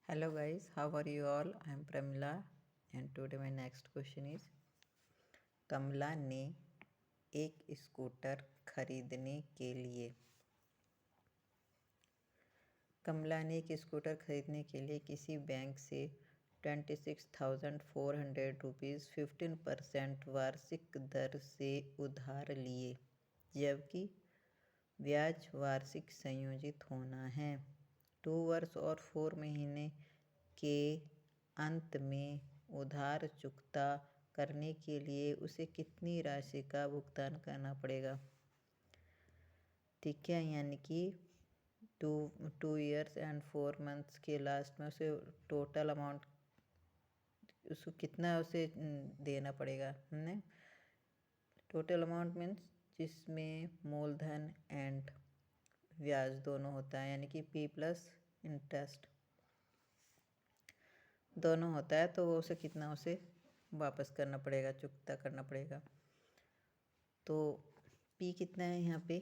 Hello guys, how are you all? I am Pramila and today my next question is कमला ने एक scooter खरीदने के लिए किसी बैंक से 26,400 रुपीज़ 15% वार्षिक दर से उधार लिए, जबकि ब्याज वार्षिक संयोजित होना है। 2 वर्ष और 4 महीने के अंत में उधार चुकता करने के लिए उसे कितनी राशि का भुगतान करना पड़ेगा। ठीक है, यानी कि 2 ईयर्स एंड 4 मंथ्स के लास्ट में उसे टोटल अमाउंट उसको कितना उसे देना पड़ेगा। हमने टोटल अमाउंट मीन्स जिसमें मूलधन एंड ब्याज दोनों होता है, यानी कि P प्लस इंटरेस्ट दोनों होता है, तो वो उसे कितना उसे वापस करना पड़ेगा, चुकता करना पड़ेगा। तो P कितना है यहाँ पे,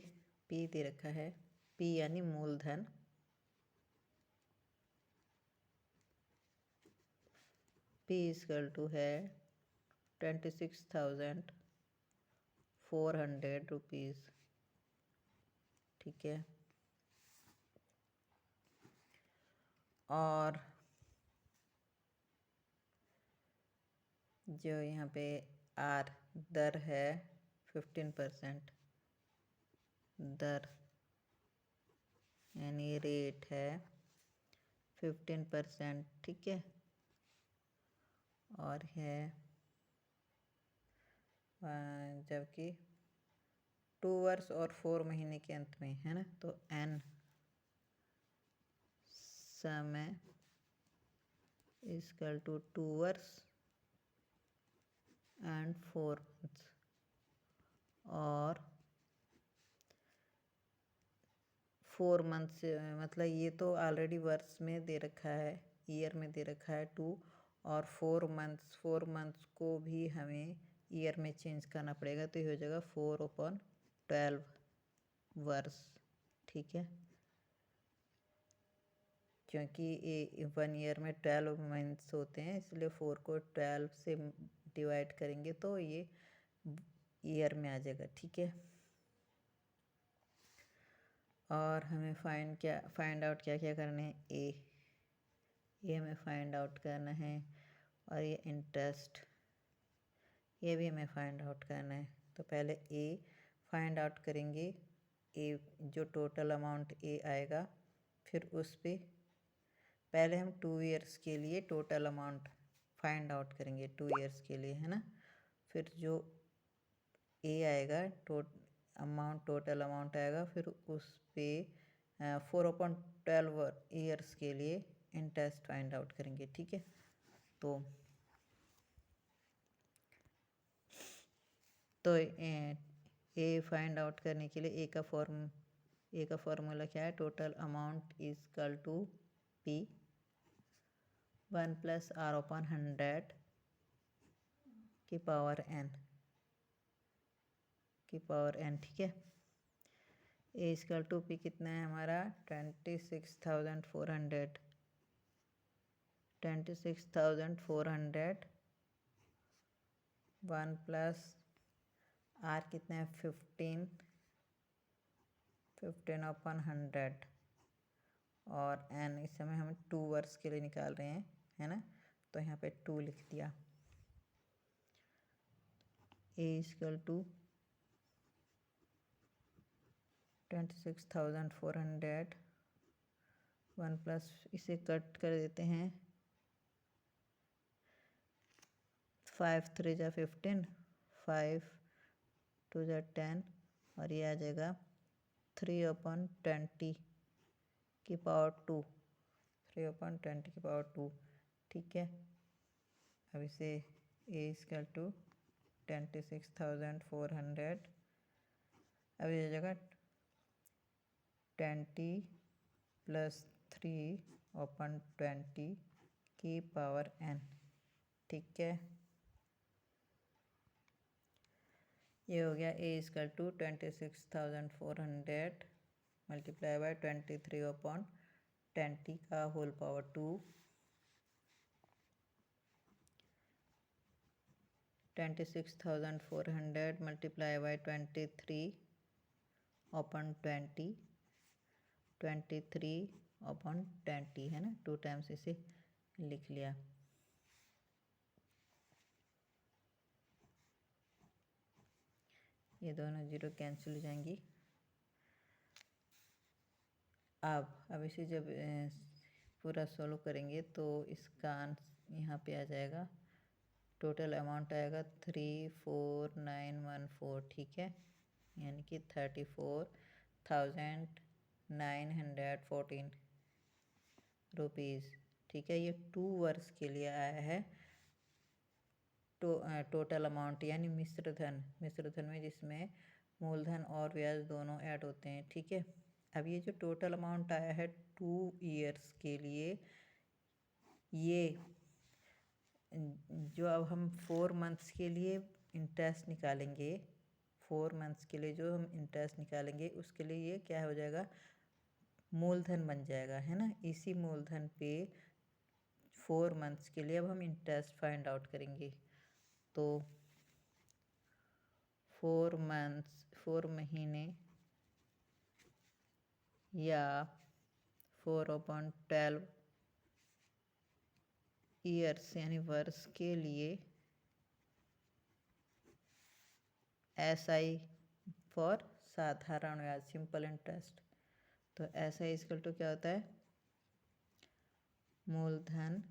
P दे रखा है, P यानी मूलधन, P इक्वल टू है 26,400 रुपीज़। ठीक है, और जो यहाँ पे R दर है 15%, दर यानी रेट है 15%। ठीक है, और है जबकि 2 वर्ष और 4 महीने के अंत में है ना, तो N समय इक्वल टू 2 वर्ष एंड 4 मंथ्स, और 4 मंथ्स मतलब ये तो ऑलरेडी वर्ष में दे रखा है, ईयर में दे रखा है 2, और 4 मंथ्स को भी हमें ईयर में चेंज करना पड़ेगा, तो ये हो जाएगा 4/12 वर्ष। ठीक है, क्योंकि 1 ईयर में 12 मंथ्स होते हैं, इसलिए 4 को 12 से डिवाइड करेंगे तो ये ईयर में आ जाएगा। ठीक है, और हमें फाइंड आउट क्या क्या करना है, ये हमें फाइंड आउट करना है, और ये इंटरेस्ट ये भी हमें फाइंड आउट करना है। तो पहले ए फाइंड आउट करेंगे, ए जो टोटल अमाउंट ए आएगा, फिर उस पर पहले हम 2 ईयर्स के लिए टोटल अमाउंट फाइंड आउट करेंगे, 2 ईयर्स के लिए, है ना। फिर जो ए आएगा टोटल अमाउंट आएगा, फिर उस पर 4/12 ईयर्स के लिए इंटरेस्ट फाइंड आउट करेंगे। ठीक है, तो ए फाइंड आउट करने के लिए ए का फॉर्मूला क्या है, total amount is equal to P 1 + R/100 की पावर n। ठीक है, ए इक्वल टू P कितना है हमारा 26,400 1 + R कितना है 15/100, और n इस समय हम 2 वर्ष के लिए निकाल रहे हैं, है ना, तो यहाँ पे 2 लिख दिया। ए इक्वल टू 26,400 1 प्लस इसे कट कर देते हैं, 5 3 × 15, 5 2 × 10, और ये आ जाएगा 3/20 की पावर 2, 3/20 की पावर 2। ठीक है, अब इसे ए इक्वल टू 26,400, अब ये जगह 20 + 3/20 की पावर n। ठीक है, ये हो गया ए इक्वल टू 26,400 × 23/20 का होल पावर 2 26,400 मल्टीप्लाई बाई 23/20, 23/20 है ना, 2 टाइम्स इसे लिख लिया। ये दोनों जीरो कैंसिल हो जाएंगी। अब इसे जब पूरा सॉल्व करेंगे तो इसका आंसर यहाँ पे आ जाएगा, टोटल अमाउंट आएगा 34914, ठीक है, यानी कि 34,914 रुपीज़, ठीक है। ये 2 वर्ष के लिए आया है। टोटल अमाउंट यानी मिश्र धन में जिसमें मूलधन और ब्याज दोनों ऐड होते हैं, ठीक है। अब ये जो टोटल अमाउंट आया है 2 ईयर्स के लिए, ये जो अब हम 4 मंथ्स के लिए इंटरेस्ट निकालेंगे, 4 मंथ्स के लिए जो हम इंटरेस्ट निकालेंगे उसके लिए ये क्या हो जाएगा, मूलधन बन जाएगा, है ना। इसी मूलधन पे 4 मंथ्स के लिए अब हम इंटरेस्ट फाइंड आउट करेंगे। तो 4 महीने या 4/12 ईयर्स यानी वर्ष के लिए SI फॉर साधारण ब्याज, सिंपल इंटरेस्ट। तो SI इक्वल टू क्या होता है, मूलधन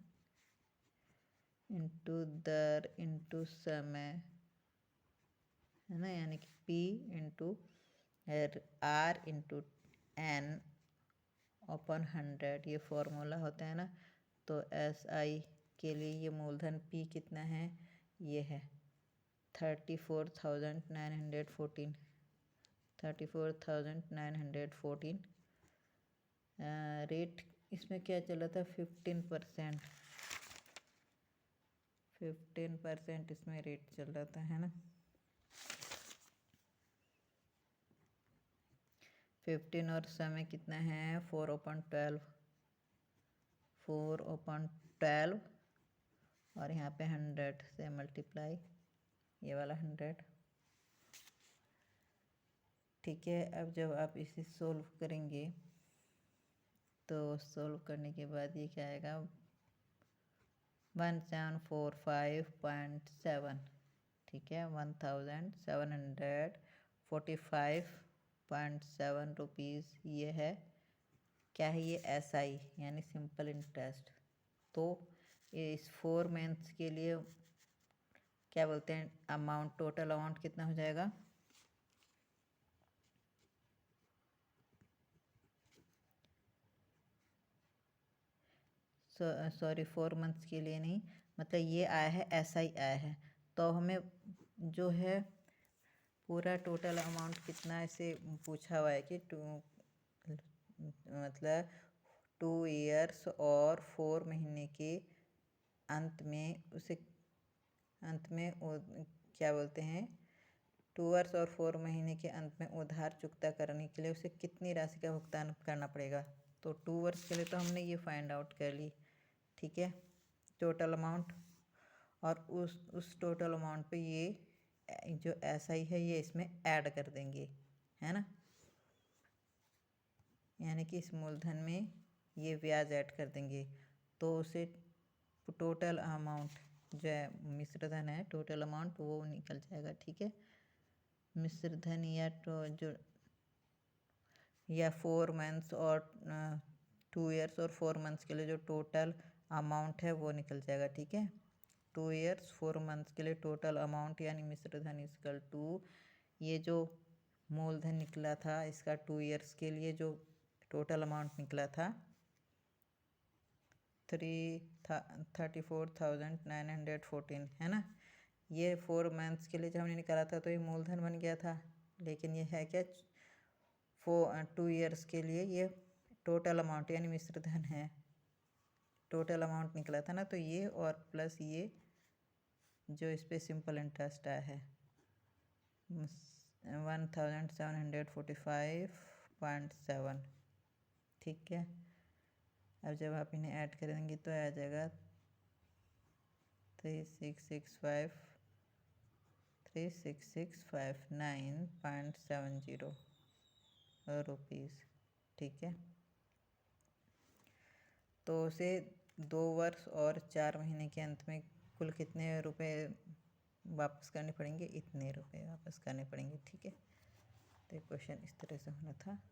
इंटू दर इंटू समय, है ना, यानी कि P into R into N/100, ये फॉर्मूला होता है ना। तो SI के लिए ये मूलधन P कितना है, ये है 34,914, 34,914। रेट इसमें क्या चल रहा था, 15% इसमें रेट चल रहा था, है ना। 15 और समय कितना है 4/12, 4/12 और यहाँ पे 100 से मल्टीप्लाई, ये वाला 100, ठीक है। अब जब आप इसे सोल्व करेंगे तो सोल्व करने के बाद ये क्या आएगा, 1745.7, ठीक है, 1745.7 रुपीज़ ये है। क्या है ये, SI यानी सिंपल इंटरेस्ट। तो इस 4 मंथ्स के लिए क्या बोलते हैं, अमाउंट, टोटल अमाउंट कितना हो जाएगा, सॉरी 4 मंथ्स के लिए नहीं, मतलब ये आया है SI आया है, तो हमें जो है पूरा टोटल अमाउंट कितना ऐसे पूछा हुआ है कि मतलब 2 ईयर्स और 4 महीने के अंत में उसे क्या बोलते हैं, 2 ईयर्स और 4 महीने के अंत में उधार चुकता करने के लिए उसे कितनी राशि का भुगतान करना पड़ेगा। तो 2 ईयर्स के लिए तो हमने ये फाइंड आउट कर ली, ठीक है, टोटल अमाउंट। और उस टोटल अमाउंट पे ये जो SI है ये इसमें ऐड कर देंगे, है ना, यानी कि इस मूलधन में ये ब्याज ऐड कर देंगे। तो उसे टोटल अमाउंट जो है मिश्र धन है, टोटल अमाउंट वो निकल जाएगा, ठीक है। मिश्र धन या 4 मंथ्स और 2 ईयर्स और 4 मंथ्स के लिए जो टोटल अमाउंट है वो निकल जाएगा, ठीक है। 2 ईयर्स 4 मंथ्स के लिए टोटल अमाउंट यानी मिश्र धन इक्वल टू, ये जो मूलधन निकला था इसका 2 ईयर्स के लिए जो टोटल अमाउंट निकला था 34,914, है ना। ये 4 मंथ्स के लिए जब हमने निकाला था तो ये मूलधन बन गया था, लेकिन ये है क्या, 2 ईयर्स के लिए ये टोटल अमाउंट यानी मिश्र धन है, टोटल अमाउंट निकला था ना। तो ये और प्लस ये जो इस पर सिंपल इंटरेस्ट आया है 1745.7, ठीक है। अब जब आप इन्हें ऐड करेंगे तो आ जाएगा 3665 36,659.70 रुपीज़। ठीक है, तो उसे 2 वर्ष और 4 महीने के अंत में कुल कितने रुपए वापस करने पड़ेंगे? इतने रुपए वापस करने पड़ेंगे। ठीक है, तो क्वेश्चन इस तरह से होना था।